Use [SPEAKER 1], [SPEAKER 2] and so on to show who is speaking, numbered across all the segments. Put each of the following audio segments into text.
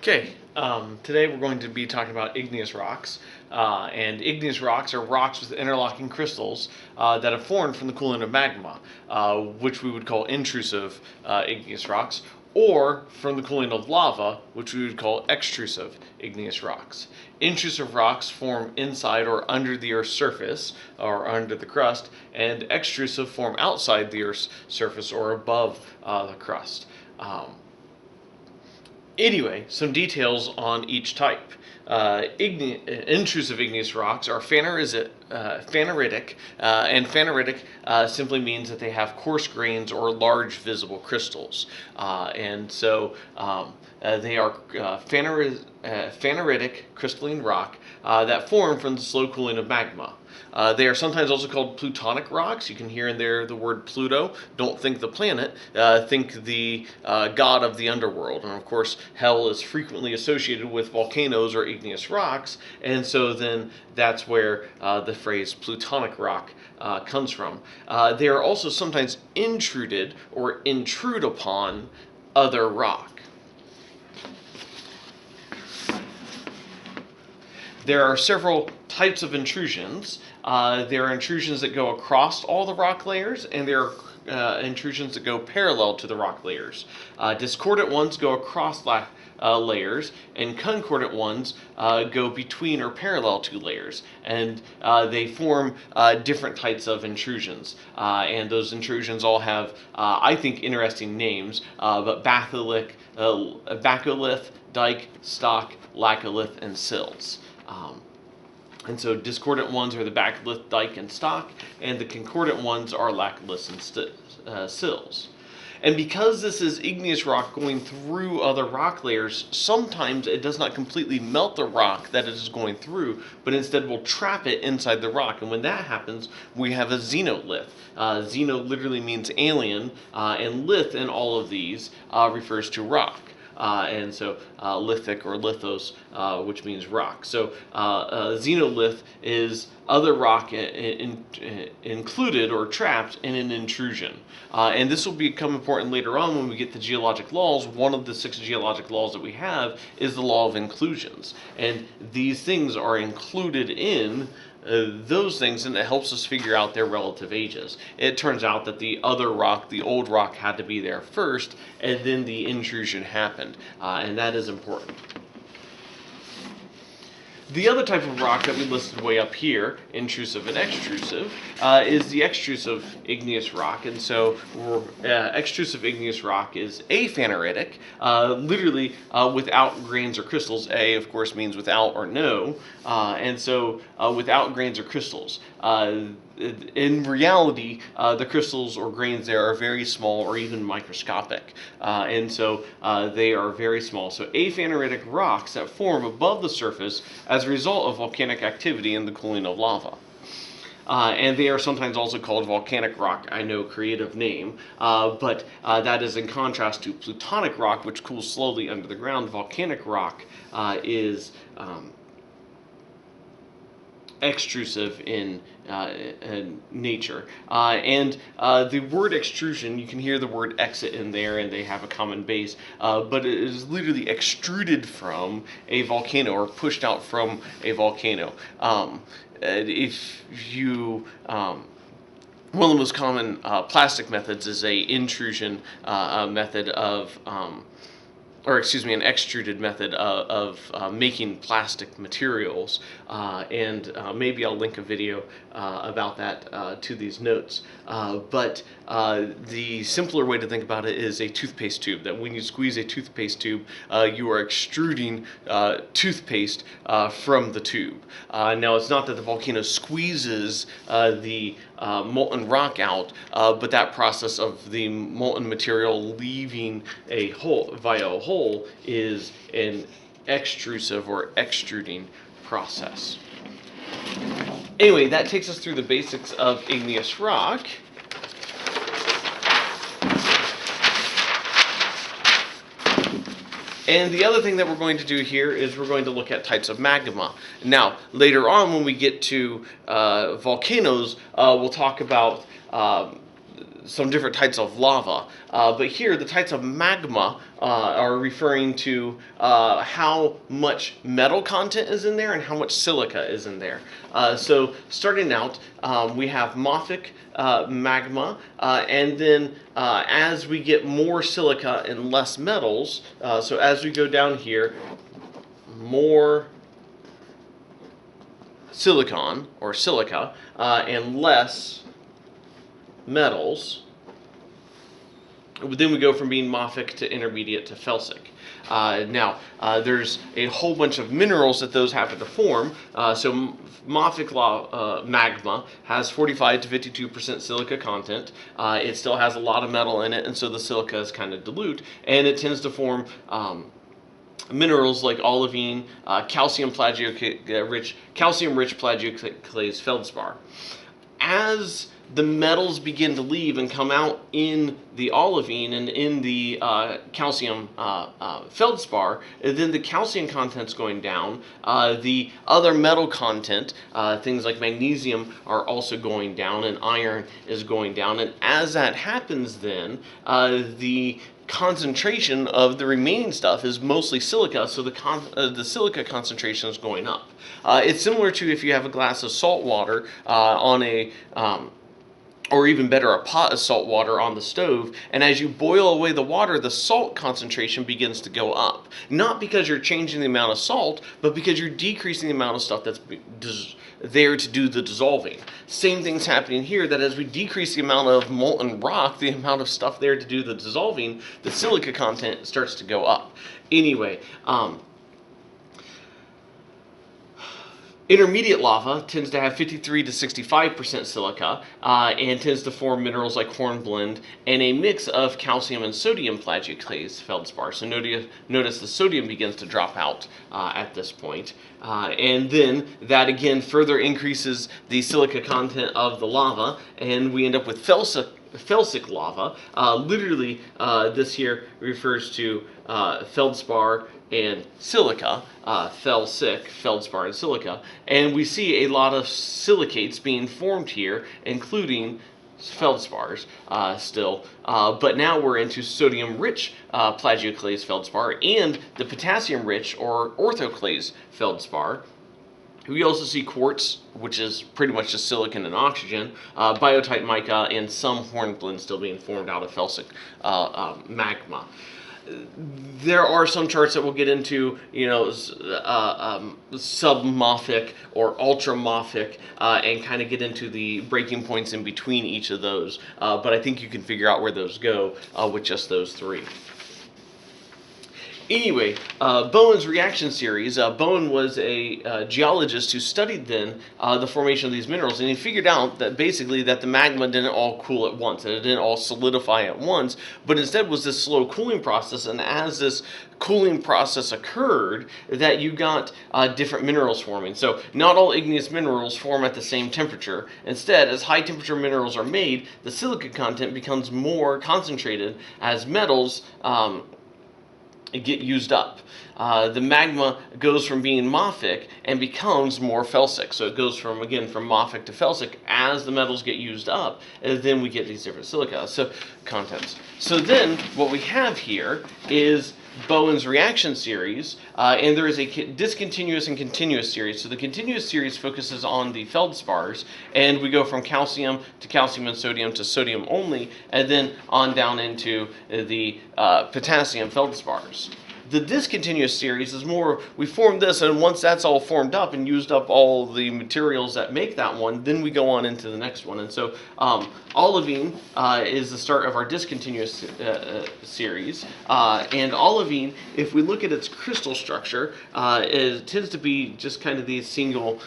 [SPEAKER 1] Okay, today we're going to be talking about igneous rocks. And igneous rocks are rocks with interlocking crystals that have formed from the cooling of magma, which we would call intrusive igneous rocks, or from the cooling of lava, which we would call extrusive igneous rocks. Intrusive rocks form inside or under the Earth's surface, or under the crust, and extrusive form outside the Earth's surface or above the crust. Anyway, some details on each type. Intrusive igneous rocks are phaneritic, and phaneritic simply means that they have coarse grains or large visible crystals. They are phaneritic crystalline rock that form from the slow cooling of magma. They are sometimes also called plutonic rocks. You can hear in there the word Pluto. Don't think the planet, think the god of the underworld. And of course, hell is frequently associated with volcanoes or igneous rocks, and so then that's where the phrase plutonic rock comes from. They are also sometimes intruded or intrude upon other rock. There are several types of intrusions. There are intrusions that go across all the rock layers, and there are intrusions that go parallel to the rock layers. Discordant ones go across layers, and concordant ones go between or parallel to layers, and they form different types of intrusions. And those intrusions all have, I think, interesting names, but batholith, dike, stock, laccolith, and sills. And so discordant ones are the batholith, dike, and stock, and the concordant ones are laccolith and sills. And because this is igneous rock going through other rock layers, sometimes it does not completely melt the rock that it is going through, but instead will trap it inside the rock. And when that happens, we have a xenolith. Xeno literally means alien, and lith in all of these refers to rock. And so lithic or lithos, which means rock. So xenolith is other rock included or trapped in an intrusion. And this will become important later on when we get to geologic laws. One of the 6 geologic laws that we have is the law of inclusions. And these things are included in those things, and it helps us figure out their relative ages. It turns out that the other rock, the old rock, had to be there first, and then the intrusion happened, and that is important. The other type of rock that we listed way up here, intrusive and extrusive, is the extrusive igneous rock. And so extrusive igneous rock is aphaneritic, literally without grains or crystals. A, of course, means without or no, and so without grains or crystals. In reality, the crystals or grains there are very small or even microscopic, and so they are very small. So aphaneritic rocks that form above the surface as a result of volcanic activity and the cooling of lava. And they are sometimes also called volcanic rock. I know, creative name, but that is in contrast to plutonic rock, which cools slowly under the ground. Volcanic rock is extrusive in nature. And the word extrusion, you can hear the word exit in there, and they have a common base, but it is literally extruded from a volcano or pushed out from a volcano. If you one of the most common plastic methods is a intrusion method of an extruded method of making plastic materials, and maybe I'll link a video about that to these notes. But the simpler way to think about it is a toothpaste tube, that when you squeeze a toothpaste tube, you are extruding toothpaste from the tube. Now, it's not that the volcano squeezes the molten rock out, but that process of the molten material leaving a hole via a hole is an extrusive or extruding process. Anyway, that takes us through the basics of igneous rock. And the other thing that we're going to do here is we're going to look at types of magma. Now, later on when we get to volcanoes, we'll talk about some different types of lava. But here, the types of magma are referring to how much metal content is in there and how much silica is in there. So starting out, we have mafic magma, and then as we get more silica and less metals, so as we go down here, more silicon or silica and less metals, then we go from being mafic to intermediate to felsic. Now, there's a whole bunch of minerals that those happen to form. So mafic magma has 45 to 52% silica content. It still has a lot of metal in it, and so the silica is kind of dilute, and it tends to form minerals like olivine, calcium-rich plagioclase feldspar. As the metals begin to leave and come out in the olivine and in the calcium feldspar, then the calcium content's going down. The other metal content, things like magnesium, are also going down, and iron is going down. And as that happens, then the concentration of the remaining stuff is mostly silica, so the silica concentration is going up. It's similar to if you have a glass of salt water on a or even better, a pot of salt water on the stove, and as you boil away the water, the salt concentration begins to go up. Not because you're changing the amount of salt, but because you're decreasing the amount of stuff that's there to do the dissolving. Same thing's happening here, that as we decrease the amount of molten rock, the amount of stuff there to do the dissolving, the silica content starts to go up. Anyway, intermediate lava tends to have 53 to 65% silica and tends to form minerals like hornblende and a mix of calcium and sodium plagioclase feldspar. So notice the sodium begins to drop out at this point. And then that again further increases the silica content of the lava, and we end up with felsic lava. Literally, this here refers to feldspar and silica, felsic, feldspar, and silica. And we see a lot of silicates being formed here, including feldspars still. But now we're into sodium-rich plagioclase feldspar and the potassium-rich or orthoclase feldspar. We also see quartz, which is pretty much just silicon and oxygen, biotite mica, and some hornblende still being formed out of felsic magma. There are some charts that we'll get into, submafic or ultramafic, and kind of get into the breaking points in between each of those. But I think you can figure out where those go with just those three. Anyway, Bowen's reaction series. Bowen was a geologist who studied then the formation of these minerals, and he figured out that basically that the magma didn't all cool at once, and it didn't all solidify at once, but instead was this slow cooling process. And as this cooling process occurred, that you got different minerals forming. So not all igneous minerals form at the same temperature. Instead, as high temperature minerals are made, the silica content becomes more concentrated as metals get used up. The magma goes from being mafic and becomes more felsic. So it goes from mafic to felsic as the metals get used up, and then we get these different silica contents. So then what we have here is Bowen's reaction series, and there is a discontinuous and continuous series. So the continuous series focuses on the feldspars, and we go from calcium and sodium to sodium only, and then on down into the potassium feldspars. The discontinuous series is more, we form this, and once that's all formed up and used up all the materials that make that one, then we go on into the next one. And so olivine is the start of our discontinuous series. And olivine, if we look at its crystal structure, it tends to be just kind of these single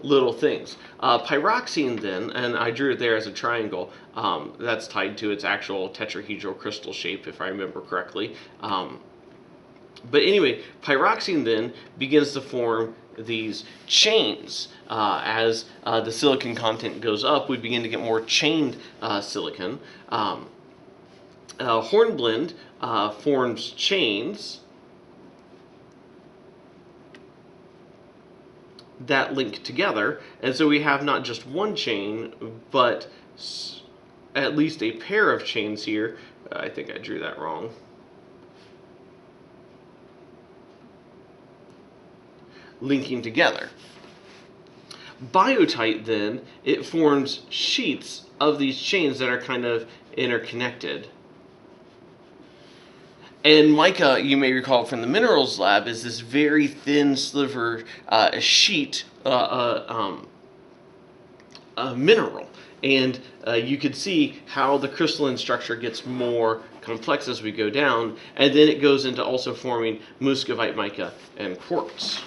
[SPEAKER 1] little things. Pyroxene then, and I drew it there as a triangle, that's tied to its actual tetrahedral crystal shape, if I remember correctly. But anyway, pyroxene then begins to form these chains. As the silicon content goes up, we begin to get more chained silicon. Hornblende forms chains that link together, and so we have not just one chain, but at least a pair of chains here. I think I drew that wrong. Linking together. Biotite, then, it forms sheets of these chains that are kind of interconnected. And mica, you may recall from the minerals lab, is this very thin sliver sheet mineral. And you could see how the crystalline structure gets more complex as we go down, and then it goes into also forming muscovite mica and quartz.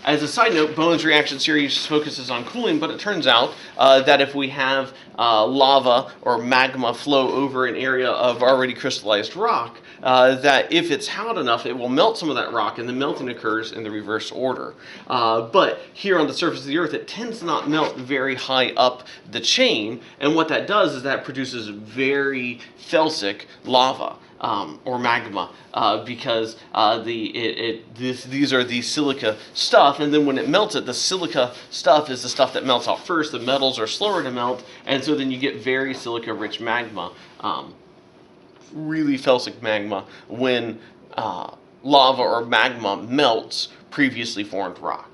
[SPEAKER 1] As a side note, Bowen's reaction series focuses on cooling, but it turns out that if we have lava or magma flow over an area of already crystallized rock, that if it's hot enough, it will melt some of that rock, and the melting occurs in the reverse order. But here on the surface of the Earth, it tends to not melt very high up the chain, and what that does is that produces very felsic lava. Or magma, because these are the silica stuff, and then when it melts it, the silica stuff is the stuff that melts out first. The metals are slower to melt, and so then you get very silica-rich magma, really felsic magma, when lava or magma melts previously formed rock.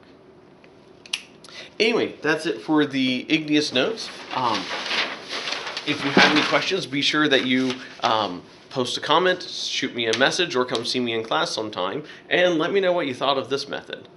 [SPEAKER 1] Anyway, that's it for the igneous notes. If you have any questions, be sure that you post a comment, shoot me a message, or come see me in class sometime, and let me know what you thought of this method.